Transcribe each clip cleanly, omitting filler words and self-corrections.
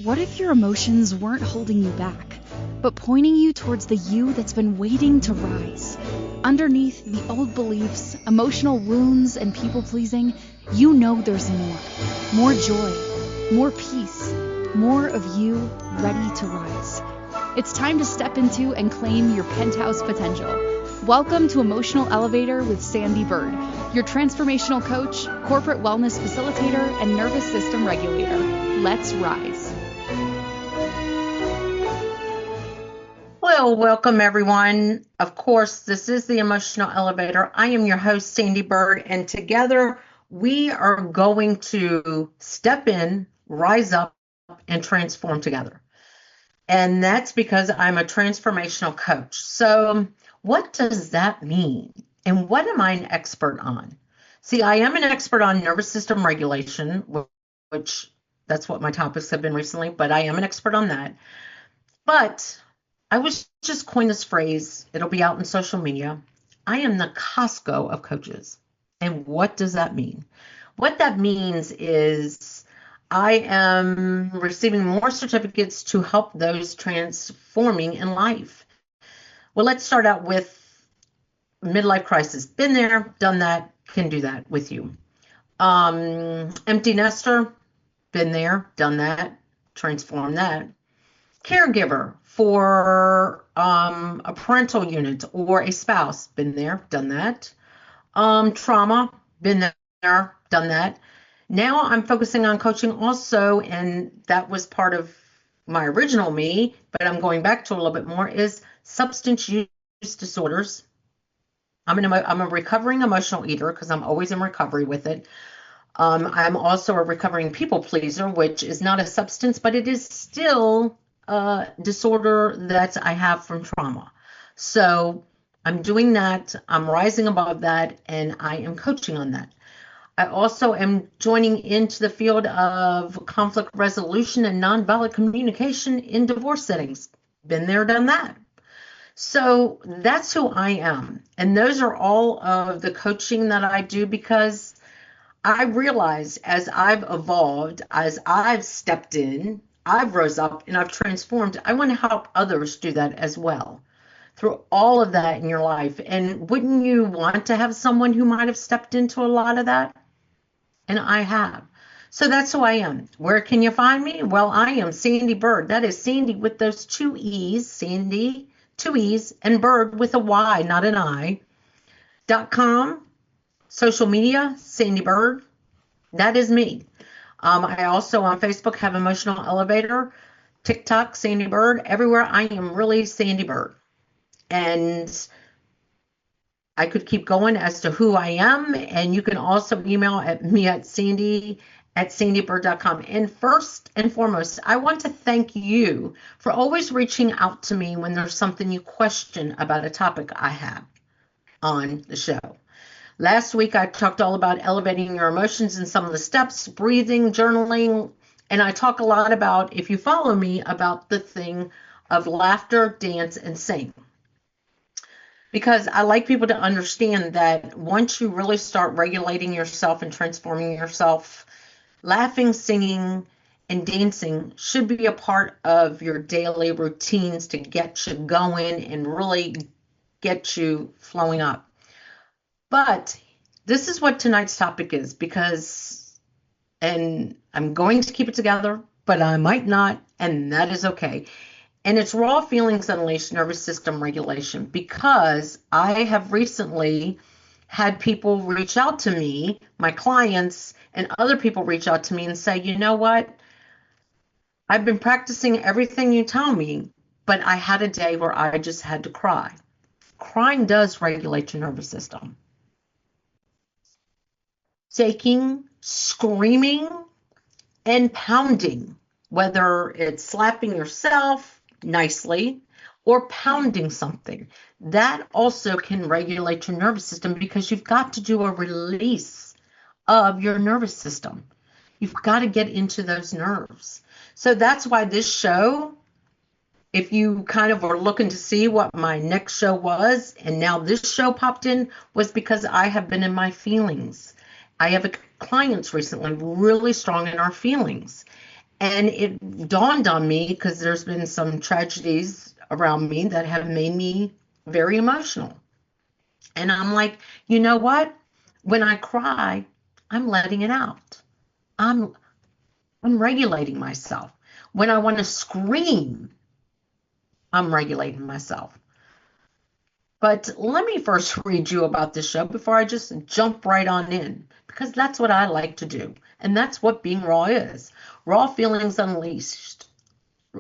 What if your emotions weren't holding you back, but pointing you towards the you that's been waiting to rise? Underneath the old beliefs, emotional wounds, and people-pleasing, you know there's more. More joy, more peace, more of you ready to rise. It's time to step into and claim your penthouse potential. Welcome to Emotional Elevator with Sandee Byrd, your transformational coach, corporate wellness facilitator, and nervous system regulator. Let's rise. Hello, welcome everyone. Of course, this is the Emotional Elevator. I am your host, Sandee Byrd, and together we are going to step in, rise up, and transform together. And that's because I'm a transformational coach. So what does that mean? And what am I an expert on? See, I am an expert on nervous system regulation, which that's what my topics have been recently, but I am an expert on that. But I was just coined this phrase. It'll be out in social media. I am the Costco of coaches. And what does that mean? What that means is I am receiving more certificates to help those transforming in life. Well, let's start out with midlife crisis. Been there, done that, can do that with you. Empty nester, been there, done that, transform that. Caregiver for a parental unit or a spouse, been there, done that. Trauma, been there, done that. Now I'm focusing on coaching also, and that was part of my original me, but I'm going back to a little bit more, is substance use disorders. I'm a recovering emotional eater because I'm always in recovery with it. I'm also a recovering people pleaser, which is not a substance, but it is still a disorder that I have from trauma. So I'm doing that. I'm rising above that, and I am coaching on that. I also am joining into the field of conflict resolution and nonviolent communication in divorce settings. Been there, done that. So that's who I am. And those are all of the coaching that I do because I realize as I've evolved, as I've stepped in, I've rose up and I've transformed. I want to help others do that as well through all of that in your life. And wouldn't you want to have someone who might have stepped into a lot of that? And I have. So that's who I am. Where can you find me? Well, I am Sandee Byrd. That is Sandee with those two E's, Sandee, two E's, and Bird with a Y, not an I. .com, social media, Sandee Byrd. That is me. I also on Facebook have Emotional Elevator, TikTok, Sandee Byrd. Everywhere I am really Sandee Byrd. And I could keep going as to who I am, and you can also email me at sandeebyrd.com. And first and foremost, I want to thank you for always reaching out to me when there's something you question about a topic I have on the show. Last week, I talked all about elevating your emotions and some of the steps, breathing, journaling, and I talk a lot about, if you follow me, about the thing of laughter, dance, and sing. Because I like people to understand that once you really start regulating yourself and transforming yourself, laughing, singing, and dancing should be a part of your daily routines to get you going and really get you flowing up. But this is what tonight's topic is and I'm going to keep it together, but I might not, and that is okay. And it's raw feelings unleashed nervous system regulation, because I have recently had people reach out to me, my clients and other people reach out to me and say, you know what? I've been practicing everything you tell me, but I had a day where I just had to cry. Crying does regulate your nervous system. Shaking, screaming, and pounding, whether it's slapping yourself nicely or pounding something, that also can regulate your nervous system, because you've got to do a release of your nervous system. You've got to get into those nerves. So that's why this show, if you kind of were looking to see what my next show was, and now this show popped in, was because I have been in my feelings. I have clients recently really strong in our feelings. And it dawned on me because there's been some tragedies around me that have made me very emotional. And I'm like, you know what? When I cry, I'm letting it out. I'm I'm regulating myself. When I want to scream, I'm regulating myself. But let me first read you about this show before I just jump right on in, because that's what I like to do. And that's what being raw is. Raw feelings unleashed.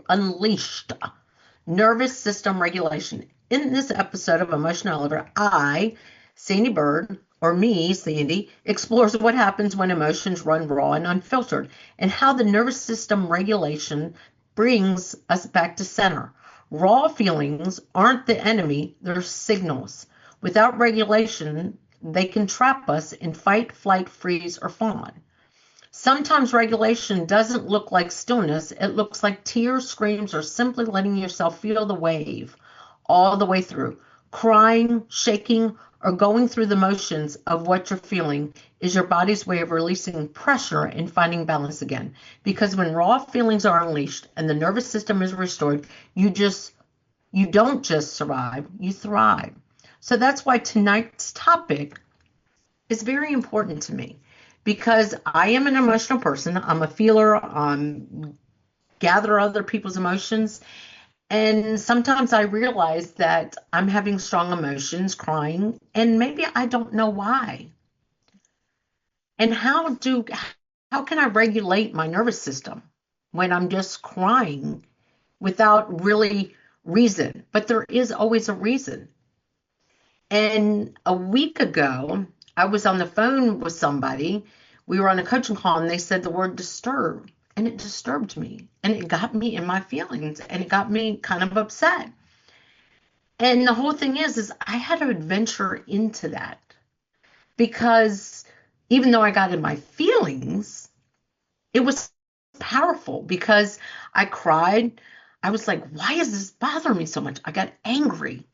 Unleashed. Nervous system regulation. In this episode of Emotional Elevator, Sandee Byrd, or me, Sandee, explores what happens when emotions run raw and unfiltered, and how the nervous system regulation brings us back to center. Raw feelings aren't the enemy, they're signals. Without regulation, they can trap us in fight, flight, freeze, or fawn. Sometimes regulation doesn't look like stillness. It looks like tears, screams, or simply letting yourself feel the wave all the way through. Crying, shaking, or going through the motions of what you're feeling is your body's way of releasing pressure and finding balance again. Because when raw feelings are unleashed and the nervous system is restored, you don't just survive, you thrive. So that's why tonight's topic is very important to me, because I am an emotional person. I'm a feeler. Gather other people's emotions. And sometimes I realize that I'm having strong emotions, crying, and maybe I don't know why. And how can I regulate my nervous system when I'm just crying without really reason? But there is always a reason. And a week ago, I was on the phone with somebody. We were on a coaching call and they said the word disturb, and it disturbed me and it got me in my feelings and it got me kind of upset. And the whole thing is I had to adventure into that, because even though I got in my feelings, it was powerful because I cried. I was like, why is this bothering me so much? I got angry.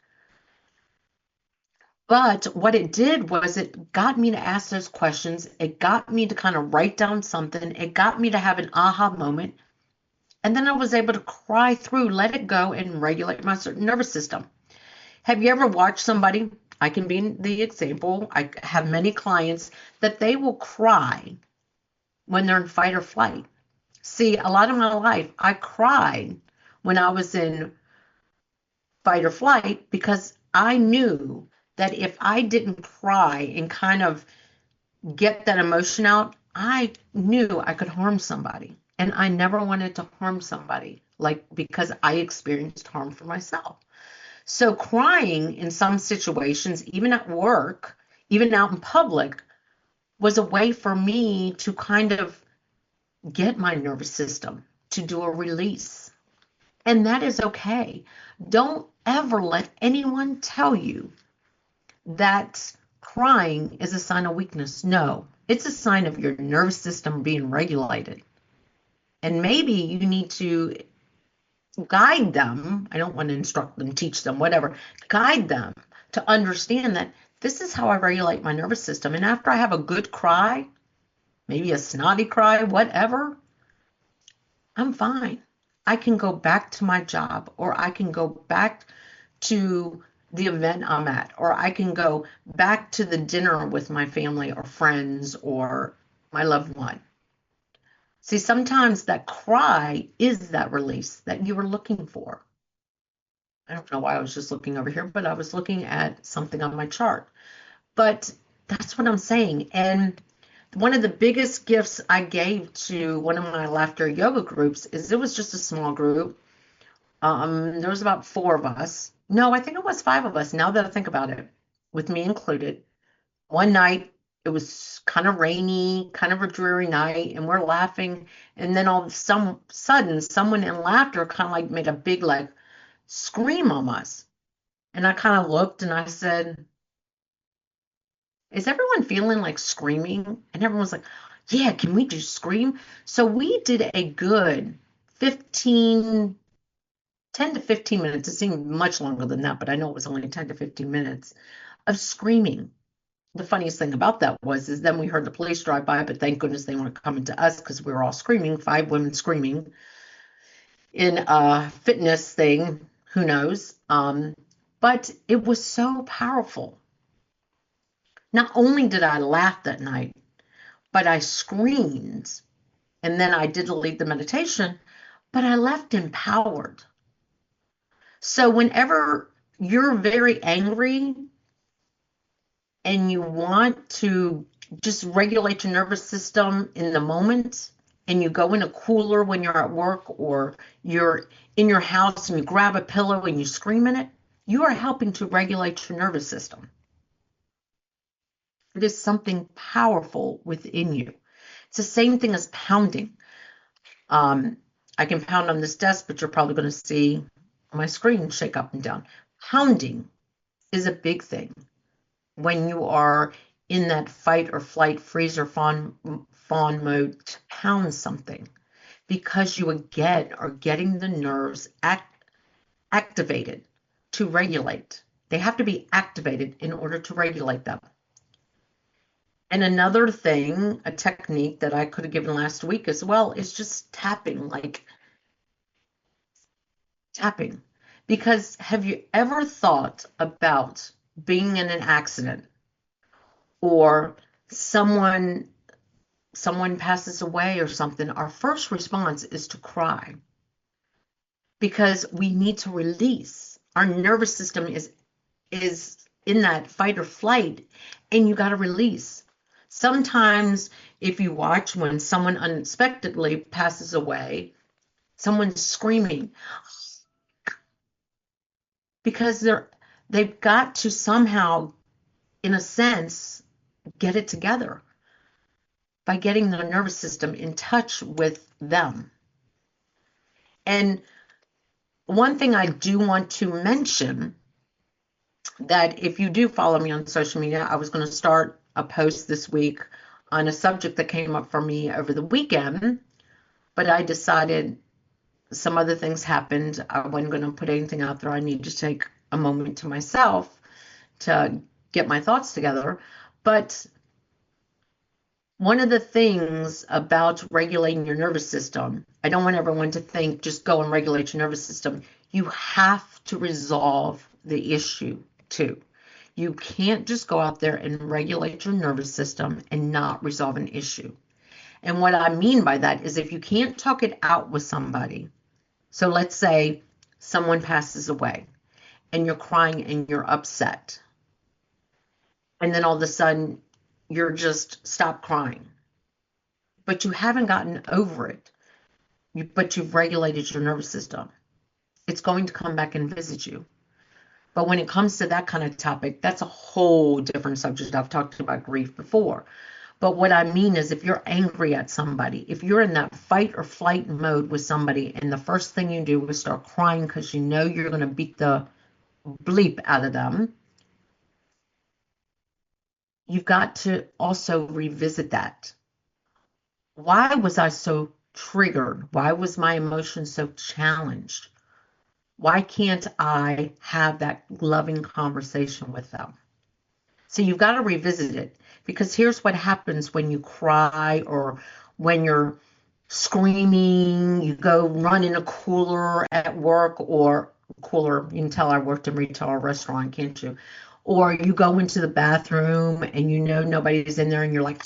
But what it did was it got me to ask those questions. It got me to kind of write down something. It got me to have an aha moment. And then I was able to cry through, let it go, and regulate my nervous system. Have you ever watched somebody? I can be the example. I have many clients that they will cry when they're in fight or flight. See, a lot of my life, I cried when I was in fight or flight because I knew that if I didn't cry and kind of get that emotion out, I knew I could harm somebody. And I never wanted to harm somebody, like, because I experienced harm for myself. So crying in some situations, even at work, even out in public, was a way for me to kind of get my nervous system to do a release. And that is okay. Don't ever let anyone tell you that crying is a sign of weakness. No, it's a sign of your nervous system being regulated. And maybe you need to guide them. I don't want to instruct them, teach them, whatever. Guide them to understand that this is how I regulate my nervous system. And after I have a good cry, maybe a snotty cry, whatever, I'm fine. I can go back to my job, or I can go back to the event I'm at, or I can go back to the dinner with my family or friends or my loved one. See, sometimes that cry is that release that you were looking for. I don't know why I was just looking over here, but I was looking at something on my chart. But that's what I'm saying. And one of the biggest gifts I gave to one of my laughter yoga groups is it was just a small group. There was about 4 of us. No, I think it was 5 of us, now that I think about it, with me included. One night, it was kind of rainy, kind of a dreary night, and we're laughing. And then all of a sudden, someone in laughter kind of like made a big like scream on us. And I kind of looked and I said, is everyone feeling like screaming? And everyone's like, yeah, can we just scream? So we did a good 10 to 15 minutes. It seemed much longer than that, but I know it was only 10 to 15 minutes of screaming. the funniest thing about that is then we heard the police drive by, but thank goodness they weren't coming to us because we were all screaming, 5 women screaming in a fitness thing, who knows? But it was so powerful. Not only did I laugh that night, but I screamed, and then I did lead the meditation, but I left empowered. So whenever you're very angry and you want to just regulate your nervous system in the moment, and you go in a cooler when you're at work, or you're in your house and you grab a pillow and you scream in it, you are helping to regulate your nervous system. It is something powerful within you. It's the same thing as pounding. I can pound on this desk, but you're probably going to see my screen shake up and down. Pounding is a big thing when you are in that fight or flight, freeze or fawn mode, to pound something, because you again are getting the nerves activated to regulate. They have to be activated in order to regulate them. And another thing, a technique that I could have given last week as well, is just tapping, like tapping. Because have you ever thought about being in an accident, or someone passes away or something? Our first response is to cry, because we need to release. Our nervous system is in that fight or flight, and you got to release. Sometimes if you watch when someone unexpectedly passes away, someone's screaming because they've got to somehow, in a sense, get it together by getting their nervous system in touch with them. And one thing I do want to mention, that if you do follow me on social media, I was going to start a post this week on a subject that came up for me over the weekend, but I decided some other things happened. I wasn't going to put anything out there. I need to take a moment to myself to get my thoughts together. But one of the things about regulating your nervous system, I don't want everyone to think just go and regulate your nervous system. You have to resolve the issue too. You can't just go out there and regulate your nervous system and not resolve an issue. And what I mean by that is, if you can't talk it out with somebody, so let's say someone passes away and you're crying and you're upset, and then all of a sudden you're just stop crying, but you haven't gotten over it, but you've regulated your nervous system, it's going to come back and visit you. But when it comes to that kind of topic, that's a whole different subject. I've talked about grief before. But what I mean is, if you're angry at somebody, if you're in that fight or flight mode with somebody, and the first thing you do is start crying because you know you're going to beat the bleep out of them, you've got to also revisit that. Why was I so triggered? Why was my emotion so challenged? Why can't I have that loving conversation with them? So you've got to revisit it, because here's what happens when you cry, or when you're screaming, you go run in a cooler at work, or cooler, you can tell I worked in retail or restaurant, can't you? Or you go into the bathroom and you know nobody's in there and you're like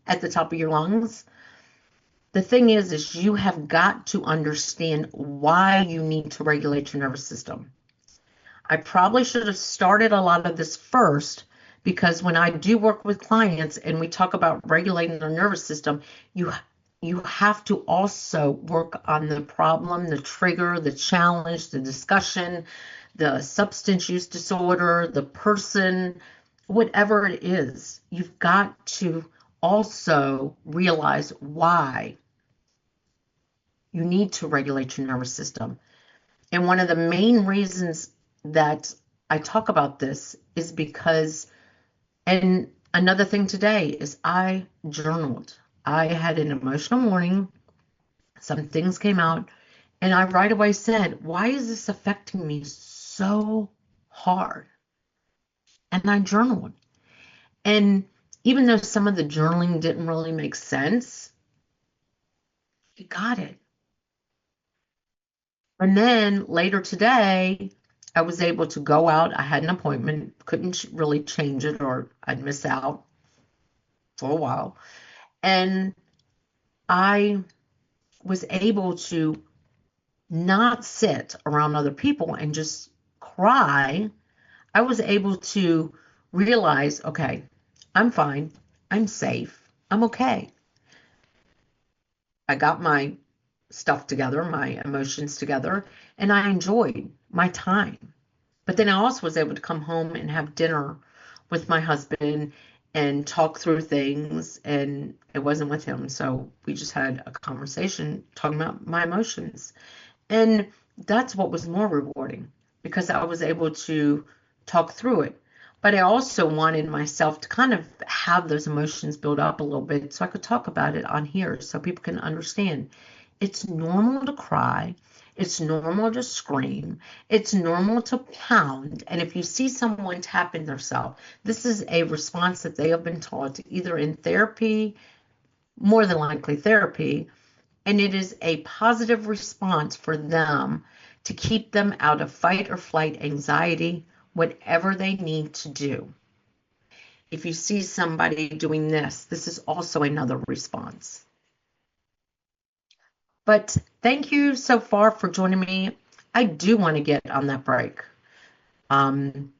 at the top of your lungs. The thing is you have got to understand why you need to regulate your nervous system. I probably should have started a lot of this first, because when I do work with clients and we talk about regulating their nervous system, you have to also work on the problem, the trigger, the challenge, the discussion, the substance use disorder, the person, whatever it is. You've got to also realize why you need to regulate your nervous system. And one of the main reasons that I talk about this is because, and another thing today is, I journaled. I had an emotional morning. Some things came out, and I right away said, why is this affecting me so hard? And I journaled. And even though some of the journaling didn't really make sense, you got it. And then later today, I was able to go out. I had an appointment, couldn't really change it or I'd miss out for a while. And I was able to not sit around other people and just cry. I was able to realize, okay, I'm fine. I'm safe. I'm okay. I got my stuff together, my emotions together, and I enjoyed my time. But then I also was able to come home and have dinner with my husband and talk through things. And it wasn't with him. So we just had a conversation talking about my emotions. And that's what was more rewarding because I was able to talk through it. But I also wanted myself to kind of have those emotions build up a little bit so I could talk about it on here so people can understand. It's normal to cry. It's normal to scream. It's normal to pound. And if you see someone tapping themselves, this is a response that they have been taught either in therapy, more than likely therapy, and it is a positive response for them to keep them out of fight or flight anxiety, whatever they need to do. If you see somebody doing this, this is also another response. But thank you so far for joining me. I do want to get on that break. And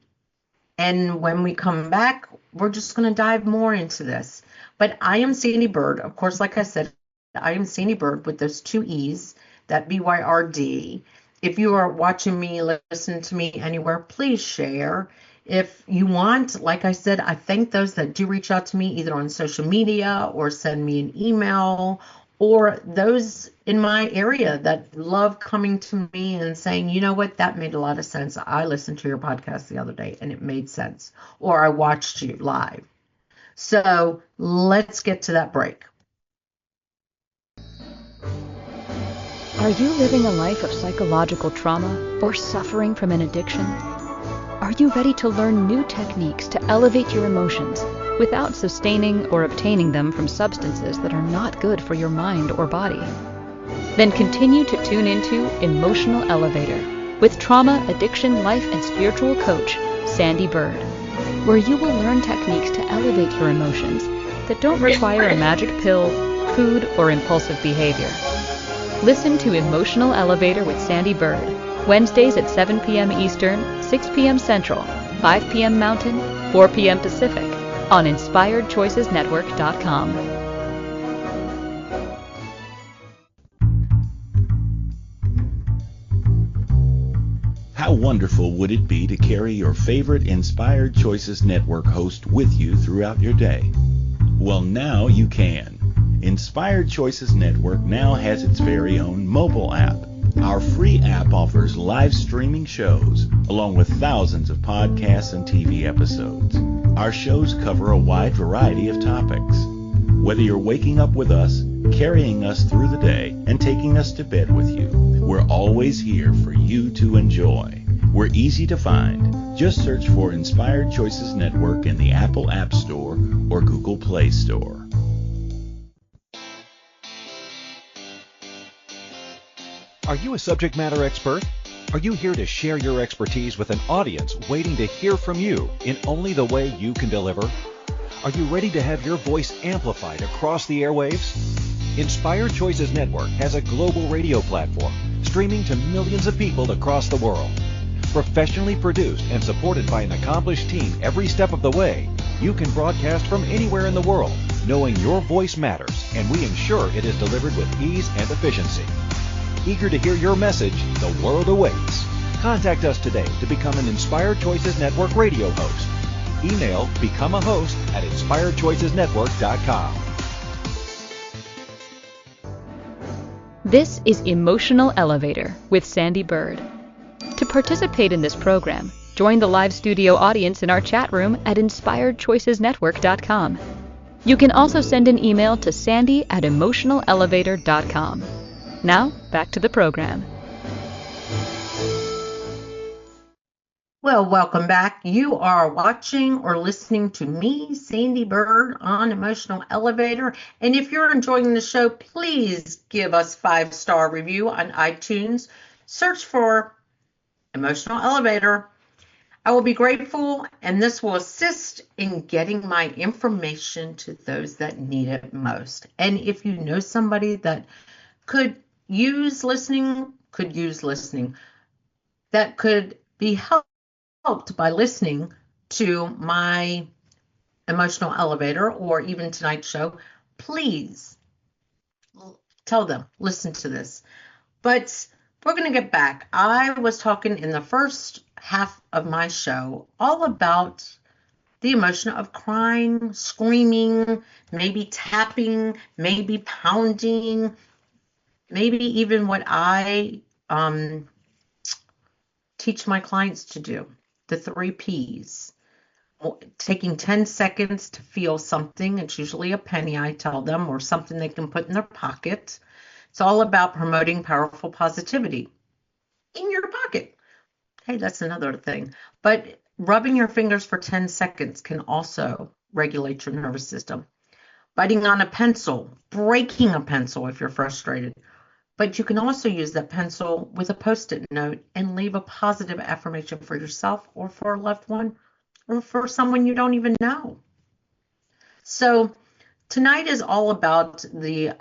when we come back, we're just going to dive more into this. But I am Sandee Byrd. Of course, like I said, I am Sandee Byrd with those two E's, that BYRD. If you are watching me, listen to me anywhere, please share. If you want, like I said, I thank those that do reach out to me either on social media or send me an email, or those in my area that love coming to me and saying, you know what, that made a lot of sense. I listened to your podcast the other day and it made sense. Or I watched you live. So let's get to that break. Are you living a life of psychological trauma or suffering from an addiction? Are you ready to learn new techniques to elevate your emotions without sustaining or obtaining them from substances that are not good for your mind or body? Then continue to tune into Emotional Elevator with trauma, addiction, life, and spiritual coach, Sandee Byrd, where you will learn techniques to elevate your emotions that don't require a magic pill, food, or impulsive behavior. Listen to Emotional Elevator with Sandee Byrd, Wednesdays at 7 p.m. Eastern, 6 p.m. Central, 5 p.m. Mountain, 4 p.m. Pacific, on InspiredChoicesNetwork.com. How wonderful would it be to carry your favorite Inspired Choices Network host with you throughout your day? Well, now you can. Inspired Choices Network now has its very own mobile app. Our free app offers live streaming shows, along with thousands of podcasts and TV episodes. Our shows cover a wide variety of topics. Whether you're waking up with us, carrying us through the day, and taking us to bed with you, we're always here for you to enjoy. We're easy to find. Just search for Inspired Choices Network in the Apple App Store or Google Play Store. Are you a subject matter expert? Are you here to share your expertise with an audience waiting to hear from you in only the way you can deliver? Are you ready to have your voice amplified across the airwaves? Inspired Choices Network has a global radio platform streaming to millions of people across the world. Professionally produced and supported by an accomplished team every step of the way, you can broadcast from anywhere in the world, knowing your voice matters, and we ensure it is delivered with ease and efficiency. Eager to hear your message, the world awaits. Contact us today to become an Inspired Choices Network radio host. Email become a host at inspiredchoicesnetwork.com. This is Emotional Elevator with Sandee Byrd. To participate in this program, join the live studio audience in our chat room at inspiredchoicesnetwork.com. You can also send an email to sandy@emotionalelevator.com. Now, back to the program. Well, welcome back. You are watching or listening to me, Sandee Byrd, on Emotional Elevator. And if you're enjoying the show, please give us 5-star review on iTunes. Search for Emotional Elevator. I will be grateful, and this will assist in getting my information to those that need it most. And if you know somebody that could use listening, that could be helped by listening to my Emotional Elevator or even tonight's show, please tell them, listen to this. But we're going to get back. I was talking in the first half of my show all about the emotion of crying, screaming, maybe tapping, maybe pounding, maybe even what I teach my clients to do, the 3 Ps. Taking 10 seconds to feel something. It's usually a penny, I tell them, or something they can put in their pocket. It's all about promoting powerful positivity in your pocket. Hey, that's another thing. But rubbing your fingers for 10 seconds can also regulate your nervous system. Biting on a pencil, breaking a pencil if you're frustrated. But you can also use that pencil with a Post-it note and leave a positive affirmation for yourself or for a loved one or for someone you don't even know. So tonight is all about the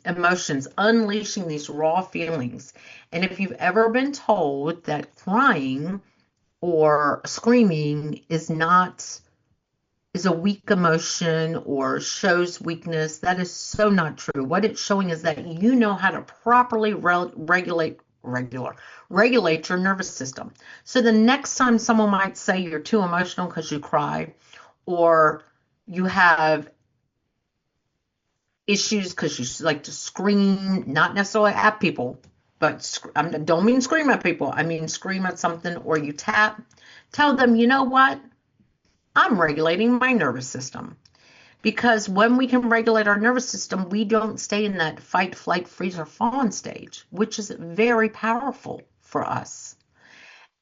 emotions, unleashing these raw feelings. And if you've ever been told that crying or screaming is a weak emotion or shows weakness, that is so not true. What it's showing is that you know how to properly regulate your nervous system. So the next time someone might say you're too emotional because you cry, or you have issues because you like to scream, not necessarily at people, but I don't mean scream at people. I mean scream at something, or you tap. Tell them, you know what? I'm regulating my nervous system. Because when we can regulate our nervous system, we don't stay in that fight, flight, freeze, or fawn stage, which is very powerful for us.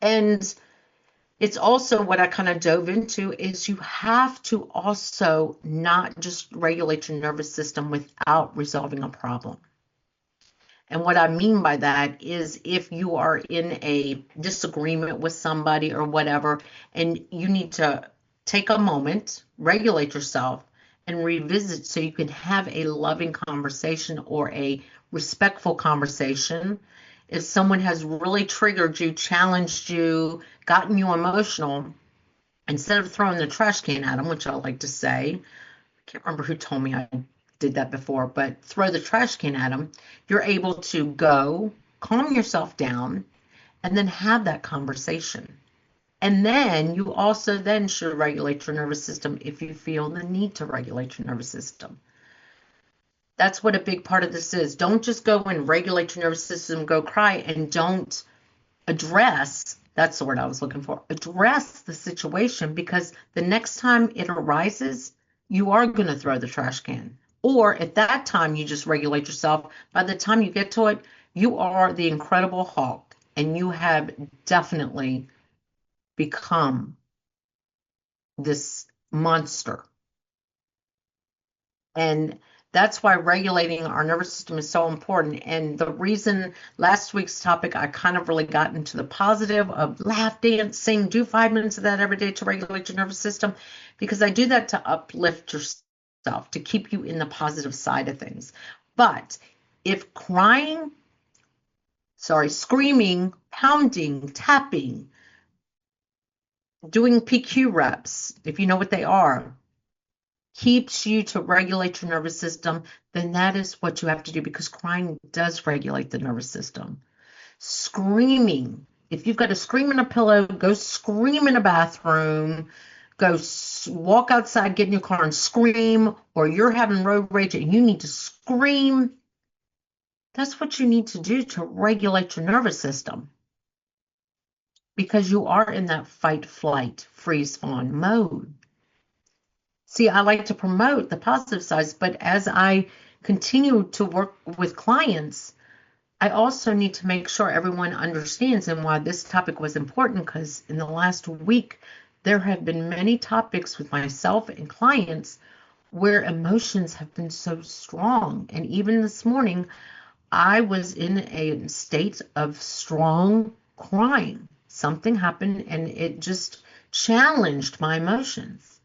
And it's also what I kind of dove into is you have to also not just regulate your nervous system without resolving a problem. And what I mean by that is if you are in a disagreement with somebody or whatever, and you need to take a moment, regulate yourself, and revisit so you can have a loving conversation or a respectful conversation. If someone has really triggered you, challenged you, gotten you emotional, instead of throwing the trash can at them, which I like to say, I can't remember who told me I did that before, but throw the trash can at them, you're able to go, calm yourself down, and then have that conversation. And then you also then should regulate your nervous system if you feel the need to regulate your nervous system. That's what a big part of this is. Don't just go and regulate your nervous system, go cry, and don't address, that's the word I was looking for, address the situation, because the next time it arises, you are going to throw the trash can. Or at that time, you just regulate yourself. By the time you get to it, you are the Incredible Hulk, and you have definitely become this monster. And that's why regulating our nervous system is so important. And the reason last week's topic, I kind of really got into the positive of laugh, dance, sing, do 5 minutes of that every day to regulate your nervous system, because I do that to uplift yourself, to keep you in the positive side of things. But if screaming, pounding, tapping, doing PQ reps, if you know what they are, keeps you to regulate your nervous system, then that is what you have to do, because crying does regulate the nervous system. Screaming, if you've got to scream in a pillow, go scream in a bathroom, go walk outside, get in your car and scream, or you're having road rage and you need to scream. That's what you need to do to regulate your nervous system, because you are in that fight, flight, freeze, fawn mode. See, I like to promote the positive sides, but as I continue to work with clients, I also need to make sure everyone understands and why this topic was important, because in the last week, there have been many topics with myself and clients where emotions have been so strong. And even this morning, I was in a state of strong crying. Something happened and it just challenged my emotions.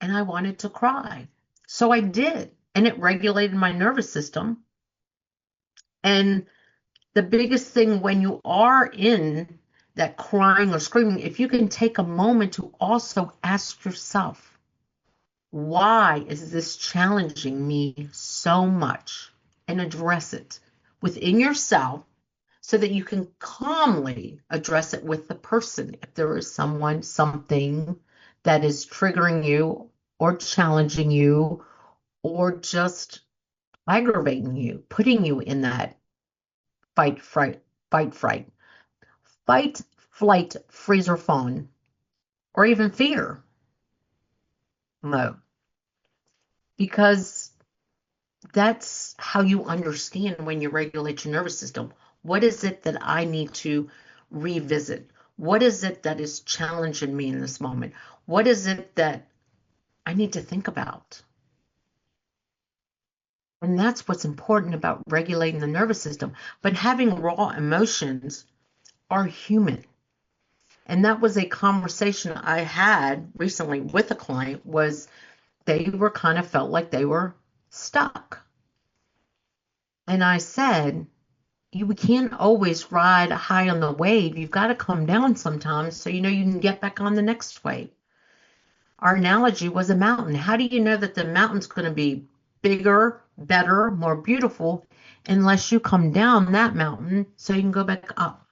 And I wanted to cry. So I did. And it regulated my nervous system. And the biggest thing when you are in that crying or screaming, if you can take a moment to also ask yourself, why is this challenging me so much? And address it within yourself so that you can calmly address it with the person. If there is someone, something that is triggering you or challenging you or just aggravating you, putting you in that fight, flight, freeze, or fawn, or even fear mode. Because that's how you understand when you regulate your nervous system. What is it that I need to revisit? What is it that is challenging me in this moment? What is it that I need to think about? And that's what's important about regulating the nervous system. But having raw emotions are human. And that was a conversation I had recently with a client, was they were kind of felt like they were stuck. And I said, we can't always ride high on the wave. You've got to come down sometimes so you know you can get back on the next wave. Our analogy was a mountain. How do you know that the mountain's going to be bigger, better, more beautiful unless you come down that mountain so you can go back up?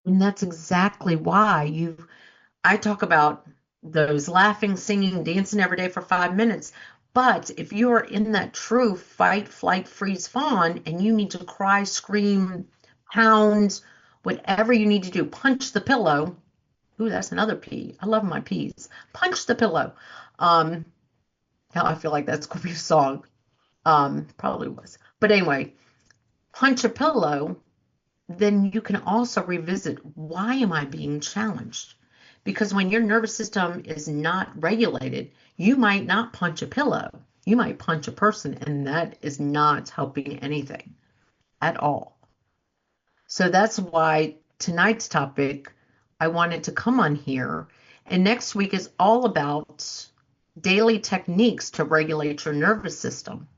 And that's exactly why I talk about those laughing, singing, dancing every day for 5 minutes. But if you are in that true fight, flight, freeze, fawn, and you need to cry, scream, pound, whatever you need to do, punch the pillow. Ooh, that's another P. I love my P's. Punch the pillow. Now I feel like that's going to be a song. Probably was. But anyway, punch a pillow. Then you can also revisit, why am I being challenged? Because when your nervous system is not regulated, you might not punch a pillow. You might punch a person, and that is not helping anything at all. So that's why tonight's topic, I wanted to come on here. And next week is all about daily techniques to regulate your nervous system.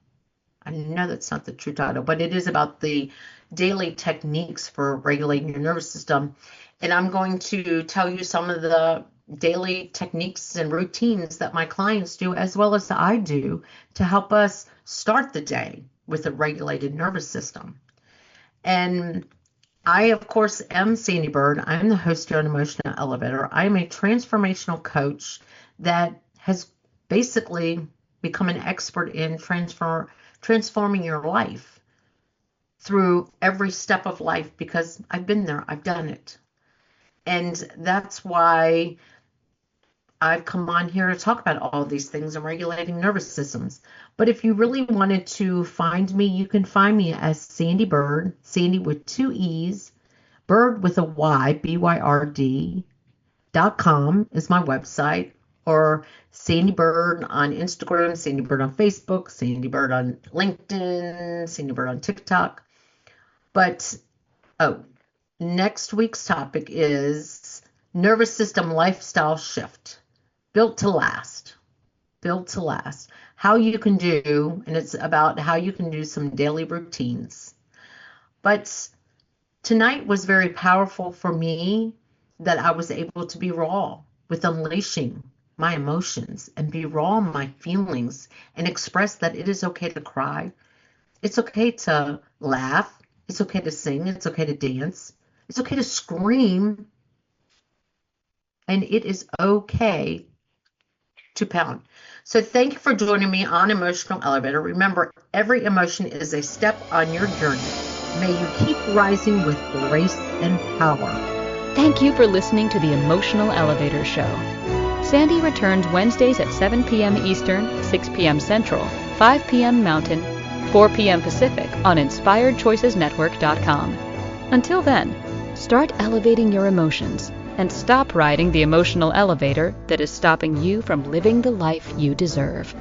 I know that's not the true title, but it is about the daily techniques for regulating your nervous system. And I'm going to tell you some of the daily techniques and routines that my clients do, as well as I do, to help us start the day with a regulated nervous system. And I, of course, am Sandee Byrd. I'm the host here on Emotional Elevator. I am a transformational coach that has basically become an expert in transforming your life through every step of life, because I've been there, I've done it. And that's why I've come on here to talk about all these things and regulating nervous systems. But if you really wanted to find me, you can find me as Sandee Byrd, Sandee with 2 E's, Bird with a Y, BYRD.com is my website, or Sandee Byrd on Instagram, Sandee Byrd on Facebook, Sandee Byrd on LinkedIn, Sandee Byrd on TikTok. But, next week's topic is nervous system lifestyle shift. Built to last. Built to last. How you can do, and it's about how you can do some daily routines. But tonight was very powerful for me, that I was able to be raw with unleashing my emotions and be raw in my feelings and express that it is okay to cry. It's okay to laugh. It's okay to sing. It's okay to dance. It's okay to scream. And it is okay to pound. So thank you for joining me on Emotional Elevator. Remember, every emotion is a step on your journey. May you keep rising with grace and power. Thank you for listening to the Emotional Elevator Show. Sandee returns Wednesdays at 7 p.m. Eastern, 6 p.m. Central, 5 p.m. Mountain, 4 p.m. Pacific on InspiredChoicesNetwork.com. Until then, start elevating your emotions and stop riding the emotional elevator that is stopping you from living the life you deserve.